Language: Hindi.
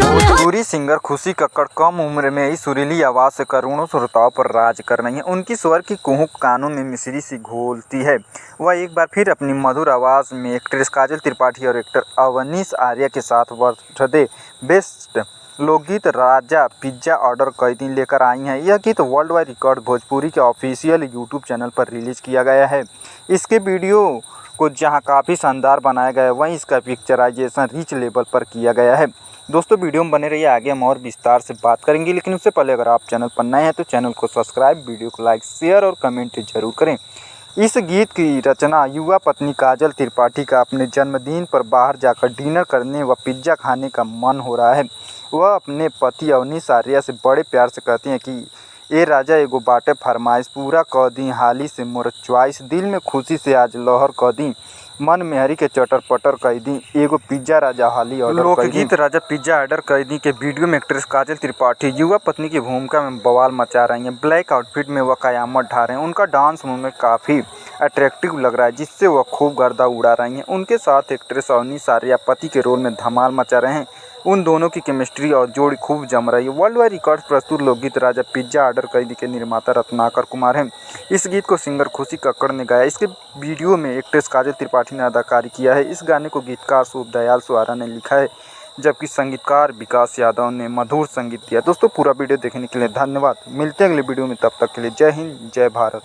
भोजपुरी सिंगर खुशी कक्कड़ कम उम्र में ही सुरीली आवाज़ से करोड़ों श्रोताओं पर राज कर रही हैं। उनकी स्वर की कुहुक कानों में मिश्री सी घोलती है। वह एक बार फिर अपनी मधुर आवाज़ में एक्ट्रेस काजल त्रिपाठी और एक्टर अवनीश आर्या के साथ बर्थडे बेस्ट लोकगीत राजा पिज्जा ऑर्डर कई दिन लेकर आई हैं। यह गीत वर्ल्ड वाइड रिकॉर्ड भोजपुरी के ऑफिशियल यूट्यूब चैनल पर रिलीज़ किया गया है। इसके वीडियो को जहां काफ़ी शानदार बनाया गया है, वहीं इसका पिक्चराइजेशन रिच लेवल पर किया गया है। दोस्तों वीडियो में बने रहिए, आगे हम और विस्तार से बात करेंगे, लेकिन उससे पहले अगर आप चैनल पर नए हैं तो चैनल को सब्सक्राइब, वीडियो को लाइक, शेयर और कमेंट जरूर करें। इस गीत की रचना युवा पत्नी काजल त्रिपाठी का अपने जन्मदिन पर बाहर जाकर डिनर करने व पिज्ज़ा खाने का मन हो रहा है। वह अपने पति अवनीश आर्या से बड़े प्यार से कहती हैं कि ए राजा एगो बाटे फरमाइश पूरा कह दी, हाली से मोर च्वाइस, दिल में खुशी से आज लहर कह दी, मन में हरी के चटर पटर कह दी, एगो पिज्जा राजा हाली ऑर्डर कर दी। लोकगीत राजा पिज्जा ऑर्डर कर दी के वीडियो में एक्ट्रेस काजल त्रिपाठी युवा पत्नी की भूमिका में बवाल मचा रही हैं। ब्लैक आउटफिट में वह कयामत ढा रहे हैं। उनका डांस मूवमेंट काफ़ी अट्रैक्टिव लग रहा है, जिससे वह खूब गर्दा उड़ा रही हैं। उनके साथ एक्ट्रेस अवनीश आर्या पति के रोल में धमाल मचा रहे हैं। उन दोनों की केमिस्ट्री और जोड़ी खूब जम रही है। वर्ल्ड वाइड रिकॉर्ड प्रस्तुत लोकगीत राजा पिज्जा ऑर्डर कर दी के निर्माता रत्नाकर कुमार हैं। इस गीत को सिंगर खुशी कक्कड़ ने गाया। इसके वीडियो में एक्ट्रेस काजल त्रिपाठी ने अदाकारी किया है। इस गाने को गीतकार शुभ दयाल सुहारा ने लिखा है, जबकि संगीतकार विकास यादव ने मधुर संगीत दिया। दोस्तों पूरा वीडियो देखने के लिए धन्यवाद। मिलते हैं अगले वीडियो में, तब तक के लिए जय हिंद, जय भारत।